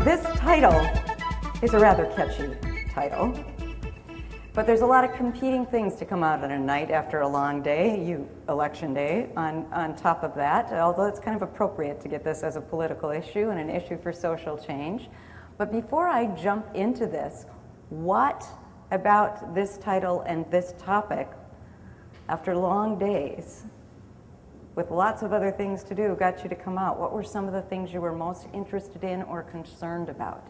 this title is a rather catchy title, but there's a lot of competing things to come out on a night after a long day, election day, on top of that, although it's kind of appropriate to get this as a political issue and an issue for social change. But before I jump into this, what about this title and this topic, after long days, with lots of other things to do, got you to come out? What were some of the things you were most interested in or concerned about?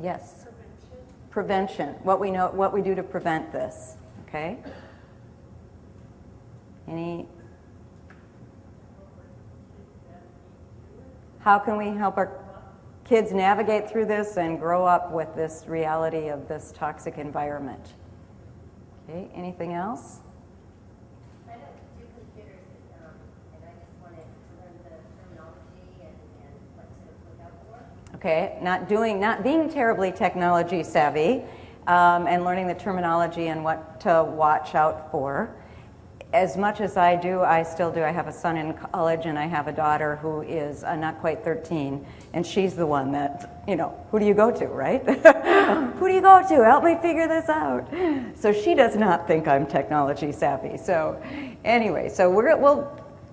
Yes? Prevention. What we do to prevent this, okay? How can we help our kids navigate through this and grow up with this reality of this toxic environment? Okay, anything else? I don't do computers, and I just wanted to learn the terminology and what to look out for. Okay, not being terribly technology savvy, and learning the terminology and what to watch out for. As much as I do, I still do. I have a son in college, and I have a daughter who is not quite 13, and she's the one that, who do you go to, right? Who do you go to? Help me figure this out. So she does not think I'm technology savvy. So anyway, so we'll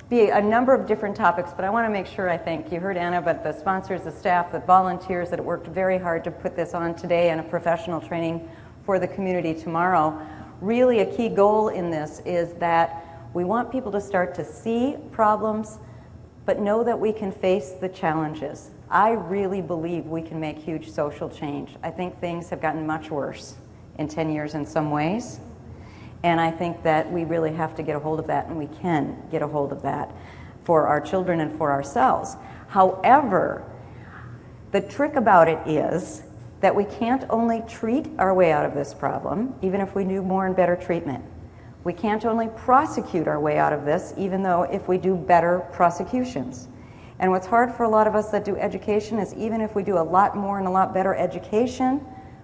be a number of different topics, but I want to make sure I thank, you heard Anna, but the sponsors, the staff, the volunteers that worked very hard to put this on today and a professional training for the community tomorrow. Really a key goal in this is that we want people to start to see problems, but know that we can face the challenges. I really believe we can make huge social change. I think things have gotten much worse in 10 years in some ways, and I think that we really have to get a hold of that, and we can get a hold of that for our children and for ourselves. However, the trick about it is that we can't only treat our way out of this problem, even if we do more and better treatment. We can't only prosecute our way out of this, even though if we do better prosecutions. And what's hard for a lot of us that do education is even if we do a lot more and a lot better education,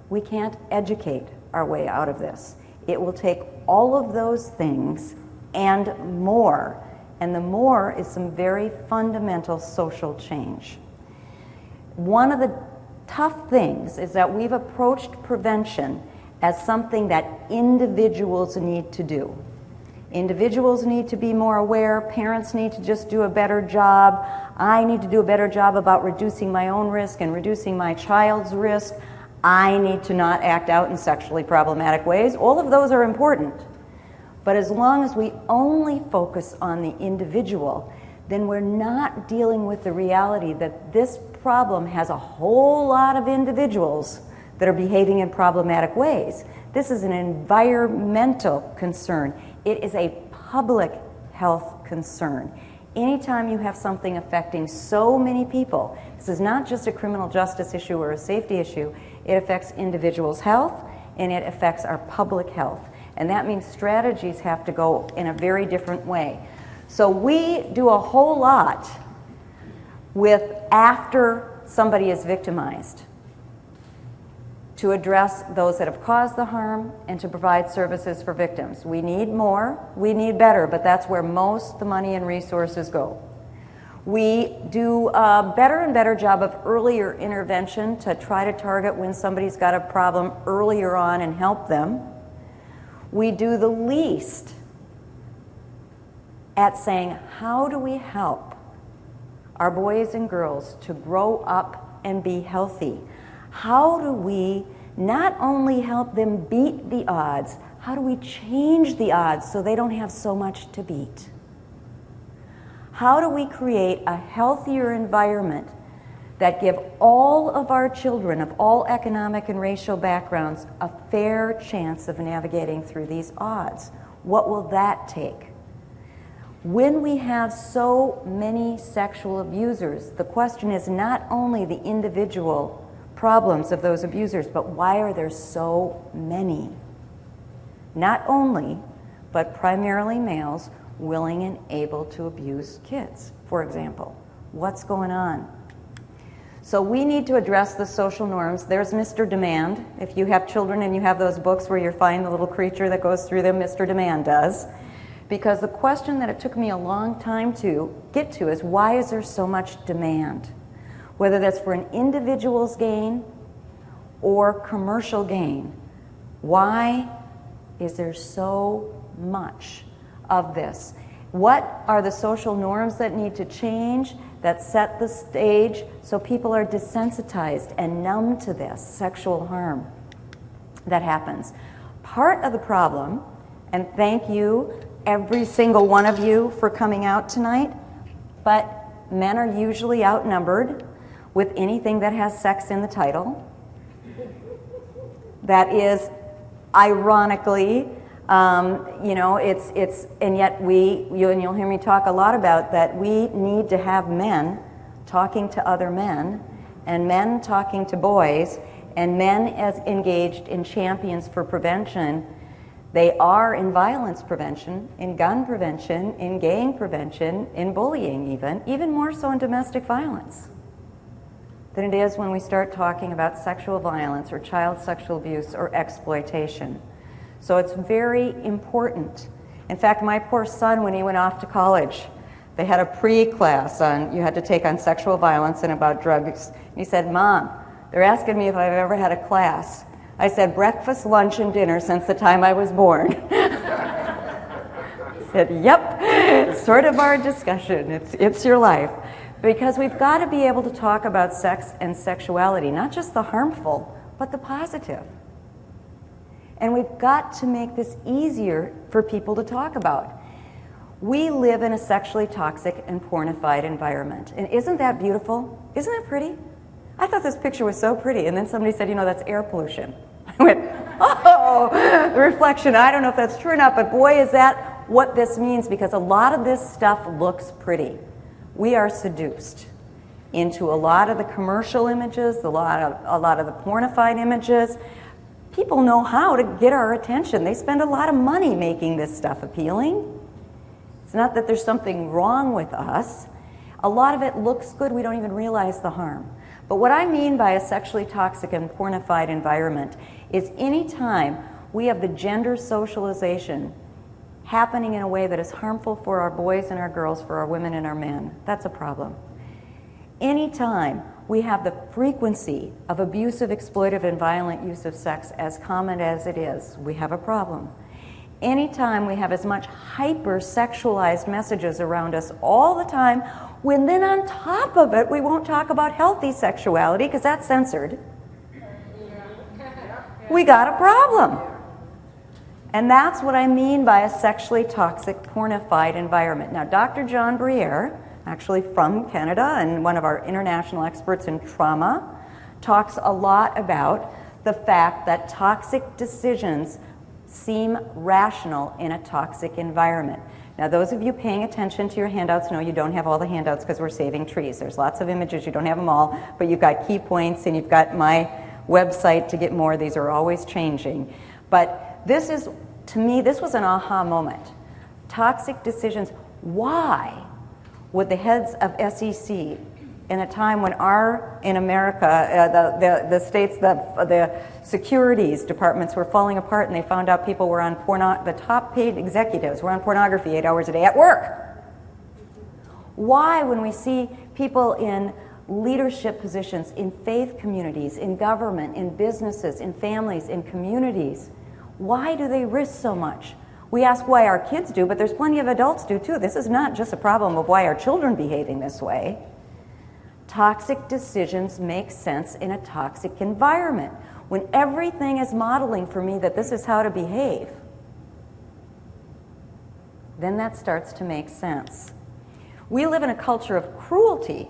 we can't educate our way out of this. It will take all of those things and more. And the more is some very fundamental social change. One of the tough things is that we've approached prevention as something that individuals need to do. Individuals need to be more aware, parents need to just do a better job, I need to do a better job about reducing my own risk and reducing my child's risk, I need to not act out in sexually problematic ways. All of those are important. But as long as we only focus on the individual, then we're not dealing with the reality that this problem has a whole lot of individuals that are behaving in problematic ways. This is an environmental concern. It is a public health concern. Anytime you have something affecting so many people, this is not just a criminal justice issue or a safety issue, it affects individuals' health and it affects our public health. And that means strategies have to go in a very different way. So we do a whole lot with after somebody is victimized to address those that have caused the harm and to provide services for victims. We need more, we need better, but that's where most of the money and resources go. We do a better and better job of earlier intervention to try to target when somebody's got a problem earlier on and help them. We do the least at saying, how do we help our boys and girls to grow up and be healthy? How do we not only help them beat the odds, how do we change the odds so they don't have so much to beat? How do we create a healthier environment that give all of our children of all economic and racial backgrounds a fair chance of navigating through these odds? What will that take? When we have so many sexual abusers, the question is not only the individual problems of those abusers, but why are there so many? Not only, but primarily males willing and able to abuse kids, for example. What's going on? So we need to address the social norms. There's Mr. Demand. If you have children and you have those books where you find the little creature that goes through them, Mr. Demand does. Because the question that it took me a long time to get to is, why is there so much demand? whether that's for an individual's gain or commercial gain. Why is there so much of this? What are the social norms that need to change, that set the stage so people are desensitized and numb to this sexual harm that happens? Part of the problem, and thank you, every single one of you, for coming out tonight, but men are usually outnumbered with anything that has sex in the title. That is, ironically, it's, and yet you'll hear me talk a lot about that we need to have men talking to other men, and men talking to boys, and men as engaged in champions for prevention. They are in violence prevention, in gun prevention, in gang prevention, in bullying even more so in domestic violence than it is when we start talking about sexual violence or child sexual abuse or exploitation. So it's very important. In fact, my poor son, when he went off to college, they had a pre-class you had to take on sexual violence and about drugs. And he said, "Mom, they're asking me if I've ever had a class." I said, "Breakfast, lunch, and dinner since the time I was born." He said, "Yep, it's sort of our discussion. It's your life." Because we've got to be able to talk about sex and sexuality, not just the harmful, but the positive. And we've got to make this easier for people to talk about. We live in a sexually toxic and pornified environment. And isn't that beautiful? Isn't it pretty? I thought this picture was so pretty. And then somebody said, that's air pollution. I went, oh, the reflection. I don't know if that's true or not, but boy, is that what this means, because a lot of this stuff looks pretty. We are seduced into a lot of the commercial images, a lot of the pornified images. People know how to get our attention. They spend a lot of money making this stuff appealing. It's not that there's something wrong with us. A lot of it looks good. We don't even realize the harm. But what I mean by a sexually toxic and pornified environment is any time we have the gender socialization happening in a way that is harmful for our boys and our girls, for our women and our men, that's a problem. Anytime we have the frequency of abusive, exploitive, and violent use of sex as common as it is, we have a problem. Anytime we have as much hyper-sexualized messages around us all the time, when then on top of it, we won't talk about healthy sexuality because that's censored, we got a problem. And that's what I mean by a sexually toxic, pornified environment. Now, Dr. John Briere, actually from Canada and one of our international experts in trauma, talks a lot about the fact that toxic decisions seem rational in a toxic environment. Now, those of you paying attention to your handouts know you don't have all the handouts because we're saving trees. There's lots of images, you don't have them all, but you've got key points and you've got my website to get more. These are always changing. But this is, to me, this was an aha moment. Toxic decisions. Why would the heads of SEC, in a time when in America, the states, the securities departments were falling apart and they found out people were on the top paid executives were on pornography 8 hours a day at work. Why, when we see people in leadership positions, in faith communities, in government, in businesses, in families, in communities, why do they risk so much? We ask why our kids do, but there's plenty of adults do too. This is not just a problem of why our children behaving this way. Toxic decisions make sense in a toxic environment. When everything is modeling for me that this is how to behave, then that starts to make sense. We live in a culture of cruelty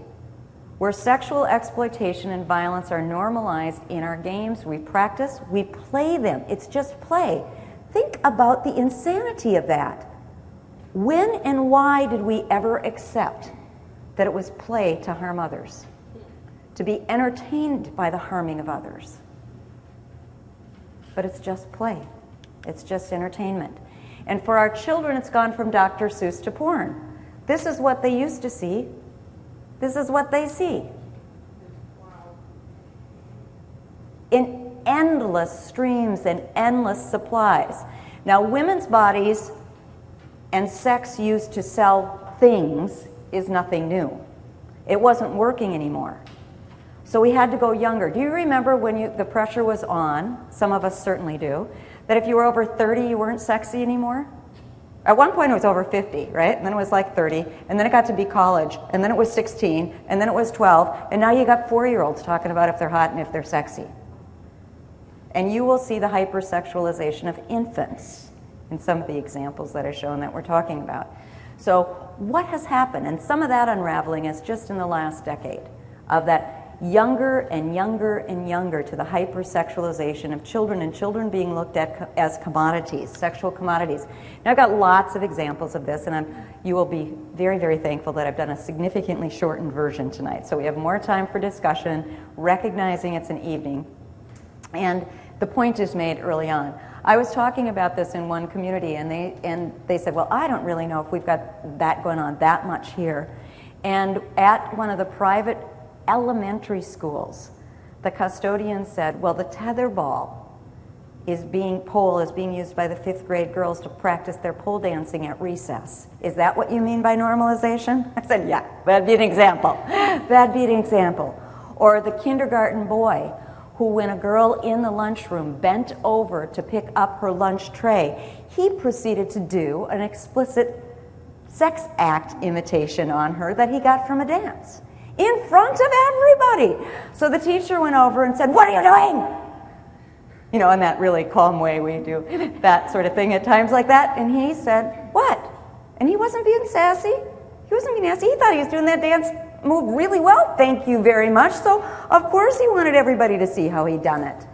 where sexual exploitation and violence are normalized in our games. We practice, we play them. It's just play. Think about the insanity of that. When and why did we ever accept that it was play to harm others, to be entertained by the harming of others? But it's just play. It's just entertainment. And for our children, it's gone from Dr. Seuss to porn. This is what they used to see. This is what they see. In endless streams and endless supplies. Now, women's bodies and sex used to sell things is nothing new. It wasn't working anymore. So we had to go younger. Do you remember when the pressure was on, some of us certainly do, that if you were over 30, you weren't sexy anymore? At one point it was over 50, right? And then it was like 30, and then it got to be college, and then it was 16, and then it was 12, and now you got 4-year-olds talking about if they're hot and if they're sexy. And you will see the hypersexualization of infants in some of the examples that I've shown that we're talking about. So what has happened? And some of that unraveling is just in the last decade, of that younger and younger and younger to the hypersexualization of children, and children being looked at as commodities, sexual commodities. Now I've got lots of examples of this, and you will be very, very thankful that I've done a significantly shortened version tonight. So we have more time for discussion, recognizing it's an evening. And the point is made early on. I was talking about this in one community, and they said, well, I don't really know if we've got that going on that much here. And at one of the private elementary schools, the custodian said, well, the tetherball pole is being used by the 5th grade girls to practice their pole dancing at recess. Is that what you mean by normalization? I said, yeah, that'd be an example. That'd be an example. Or the kindergarten boy who, when a girl in the lunchroom bent over to pick up her lunch tray, he proceeded to do an explicit sex act imitation on her that he got from a dance in front of everybody. So the teacher went over and said, what are you doing? You know, in that really calm way we do that sort of thing at times like that. And he said, what? And he wasn't being sassy. He wasn't being nasty. He thought he was doing that dance move really well, thank you very much. So, of course, he wanted everybody to see how he'd done it.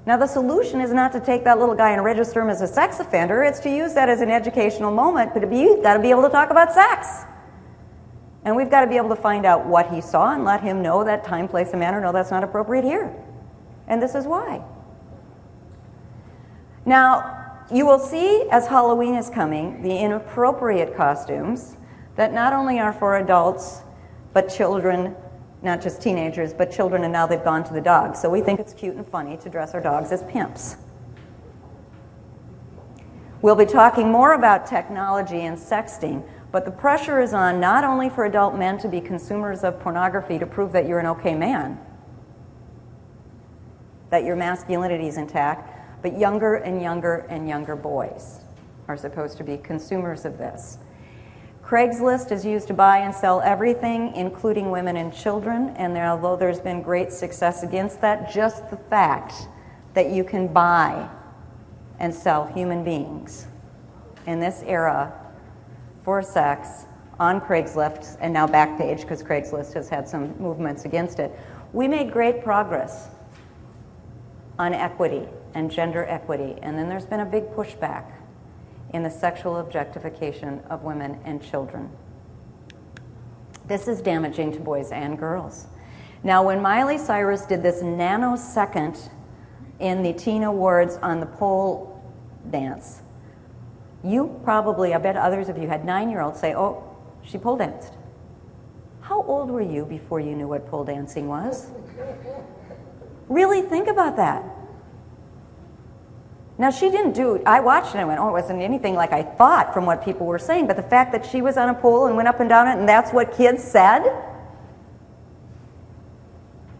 Now, the solution is not to take that little guy and register him as a sex offender. It's to use that as an educational moment, but you've got to be able to talk about sex. And we've got to be able to find out what he saw and let him know that time, place, and manner, no, that's not appropriate here. And this is why. Now, you will see as Halloween is coming, the inappropriate costumes that not only are for adults, but children, not just teenagers, but children, and now they've gone to the dogs. So we think it's cute and funny to dress our dogs as pimps. We'll be talking more about technology and sexting, but the pressure is on not only for adult men to be consumers of pornography to prove that you're an okay man, that your masculinity is intact, but younger and younger and younger boys are supposed to be consumers of this. Craigslist is used to buy and sell everything, including women and children, and although there's been great success against that, just the fact that you can buy and sell human beings in this era for sex on Craigslist, and now Backpage, because Craigslist has had some movements against it. We made great progress on equity and gender equity, and then there's been a big pushback in the sexual objectification of women and children. This is damaging to boys and girls. Now, when Miley Cyrus did this nanosecond in the teen awards on the pole dance, you probably, I bet others of you had 9-year-olds say, oh, she pole danced. How old were you before you knew what pole dancing was? Really think about that. Now, she didn't do, I watched it and I went, oh, it wasn't anything like I thought from what people were saying, but the fact that she was on a pole and went up and down it and that's what kids said,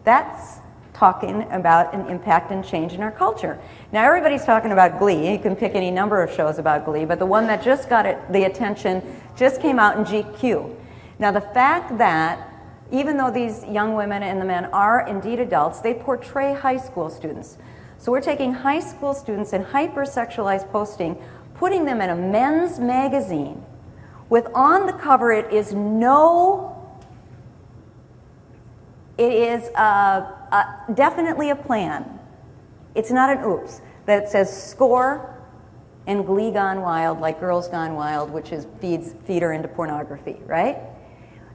that's talking about an impact and change in our culture. Now, everybody's talking about Glee. You can pick any number of shows about Glee, but the one that just got the attention just came out in GQ. Now, the fact that even though these young women and the men are indeed adults, they portray high school students. So we're taking high school students in hypersexualized posting, putting them in a men's magazine with on the cover it is definitely a plan. It's not an oops. That it says score and Glee Gone Wild, like Girls Gone Wild, which is feed her into pornography, right?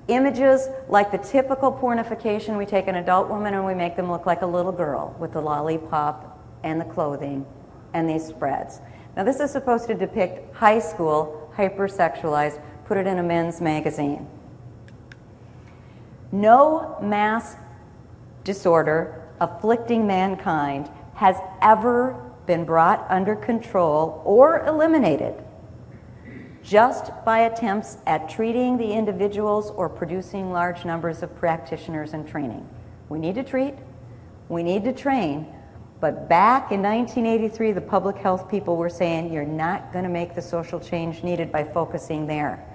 Images like the typical pornification, we take an adult woman and we make them look like a little girl with the lollipop and the clothing and these spreads. Now, this is supposed to depict high school, hypersexualized, put it in a men's magazine. No mass disorder afflicting mankind has ever been brought under control or eliminated just by attempts at treating the individuals or producing large numbers of practitioners and training. We need to treat, we need to train, but back in 1983, the public health people were saying you're not going to make the social change needed by focusing there.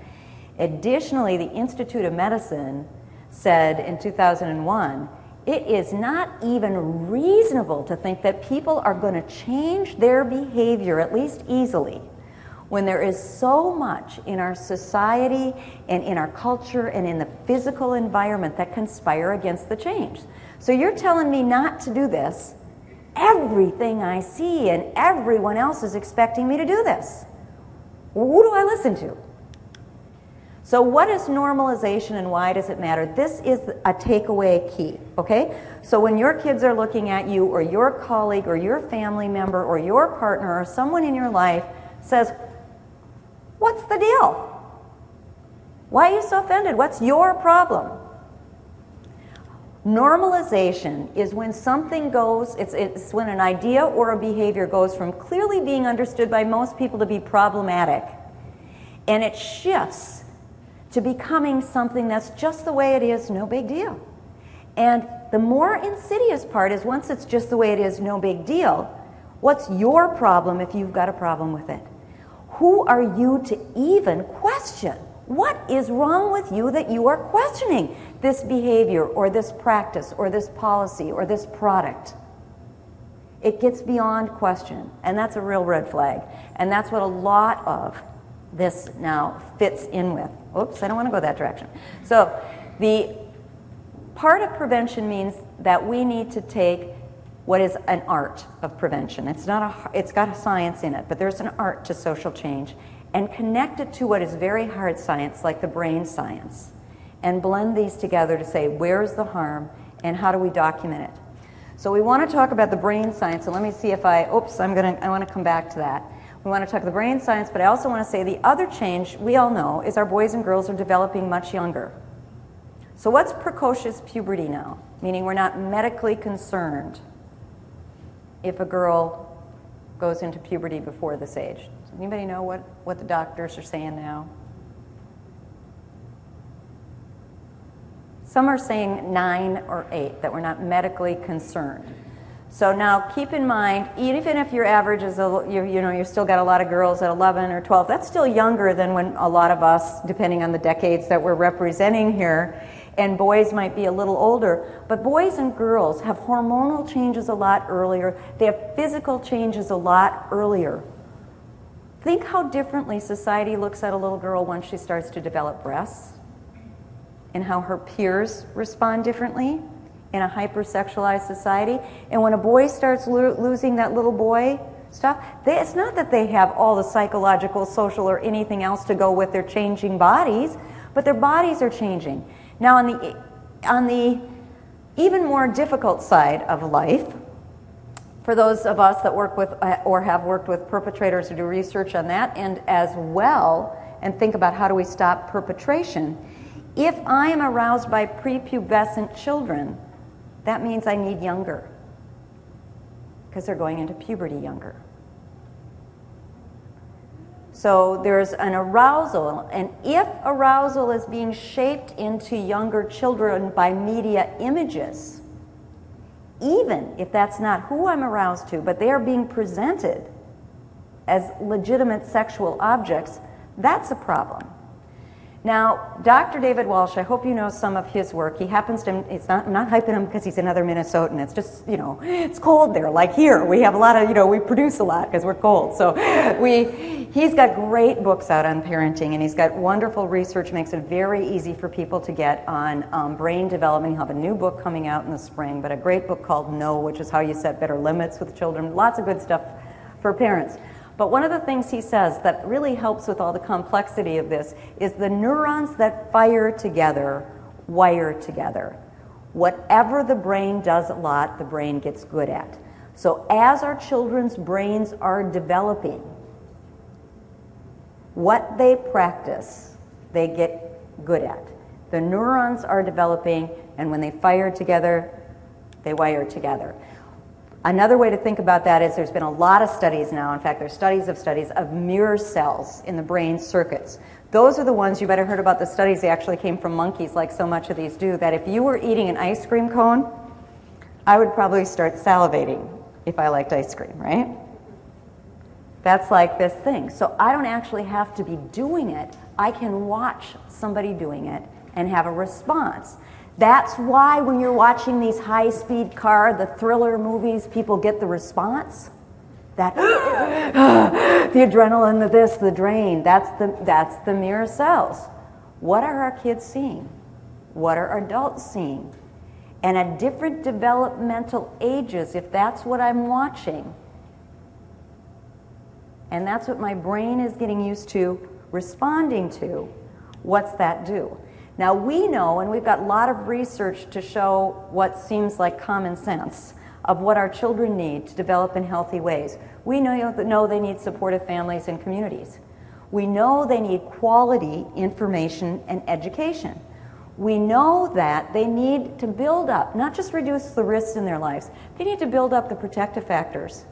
Additionally, the Institute of Medicine said in 2001, it is not even reasonable to think that people are going to change their behavior, at least easily, when there is so much in our society and in our culture and in the physical environment that conspire against the change. So you're telling me not to do this. Everything I see and everyone else is expecting me to do this. Who do I listen to? So what is normalization and why does it matter? This is a takeaway key, okay? So when your kids are looking at you or your colleague or your family member or your partner or someone in your life says, what's the deal? Why are you so offended? What's your problem? Normalization is when something goes, it's when an idea or a behavior goes from clearly being understood by most people to be problematic, and it shifts to becoming something that's just the way it is, no big deal. And the more insidious part is once it's just the way it is, no big deal, what's your problem if you've got a problem with it? Who are you to even question? What is wrong with you that you are questioning this behavior or this practice or this policy or this product? It gets beyond question, and that's a real red flag. And that's what a lot of this now fits in with. Oops, I don't want to go that direction. So the part of prevention means that we need to take what is an art of prevention. It's got a science in it, but there's an art to social change, and connect it to what is very hard science, like the brain science, and blend these together to say, where's the harm, and how do we document it? So we want to talk about the brain science, and let me see if I want to come back to that. We want to talk the brain science, but I also want to say the other change we all know is our boys and girls are developing much younger. So what's precocious puberty now? Meaning we're not medically concerned if a girl goes into puberty before this age. Does anybody know what the doctors are saying now? Some are saying 9 or 8, that we're not medically concerned. So now keep in mind, even if your average is, you've still got a lot of girls at 11 or 12, that's still younger than when a lot of us, depending on the decades that we're representing here, and boys might be a little older. But boys and girls have hormonal changes a lot earlier. They have physical changes a lot earlier. Think how differently society looks at a little girl once she starts to develop breasts, and how her peers respond differently in a hypersexualized society. And when a boy starts losing that little boy stuff, it's not that they have all the psychological, social, or anything else to go with their changing bodies, but their bodies are changing. Now on the even more difficult side of life, for those of us that work with or have worked with perpetrators who do research on that, and as well, and think about how do we stop perpetration, if I am aroused by prepubescent children, that means I need younger, because they're going into puberty younger. So there's an arousal, and if arousal is being shaped into younger children by media images, even if that's not who I'm aroused to, but they are being presented as legitimate sexual objects, that's a problem. Now, Dr. David Walsh, I hope you know some of his work. He happens to, I'm not hyping him because he's another Minnesotan. It's just, it's cold there. Like here, we have a lot of, we produce a lot because we're cold. So he's got great books out on parenting, and he's got wonderful research, makes it very easy for people to get on brain development. He'll have a new book coming out in the spring, but a great book called No, which is how you set better limits with children. Lots of good stuff for parents. But one of the things he says that really helps with all the complexity of this is the neurons that fire together wire together. Whatever the brain does a lot, the brain gets good at. So as our children's brains are developing, what they practice, they get good at. The neurons are developing, and when they fire together, they wire together. Another way to think about that is there's been a lot of studies now, in fact there's studies of mirror cells in the brain circuits. Those are the ones, you better heard about the studies, they actually came from monkeys like so much of these do, that if you were eating an ice cream cone, I would probably start salivating if I liked ice cream, right? That's like this thing. So I don't actually have to be doing it. I can watch somebody doing it and have a response. That's why when you're watching these high-speed car, the thriller movies, people get the response. That the adrenaline, the this, the drain, that's the mirror cells. What are our kids seeing? What are adults seeing? And at different developmental ages, if that's what I'm watching, and that's what my brain is getting used to responding to, what's that do? Now we know, and we've got a lot of research to show what seems like common sense of what our children need to develop in healthy ways. We know they need supportive families and communities. We know they need quality information and education. We know that they need to build up, not just reduce the risks in their lives, they need to build up the protective factors.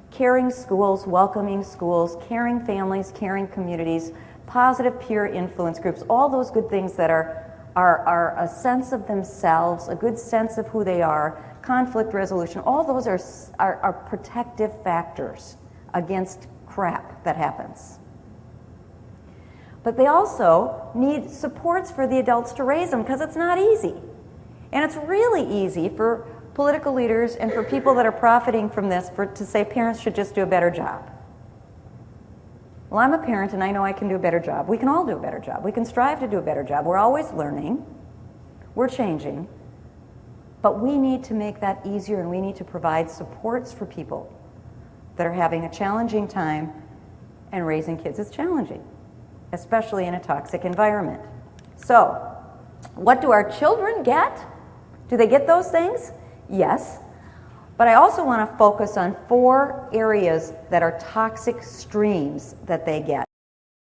Caring schools, welcoming schools, caring families, caring communities, positive peer influence groups, all those good things that are a sense of themselves, a good sense of who they are, conflict resolution, all those are protective factors against crap that happens. But they also need supports for the adults to raise them because it's not easy. And it's really easy for political leaders and for people that are profiting from this to say parents should just do a better job. Well, I'm a parent and I know I can do a better job. We can all do a better job. We can strive to do a better job. We're always learning. We're changing. But we need to make that easier, and we need to provide supports for people that are having a challenging time, and raising kids is challenging, especially in a toxic environment. So, what do our children get? Do they get those things? Yes. But I also want to focus on 4 areas that are toxic streams that they get.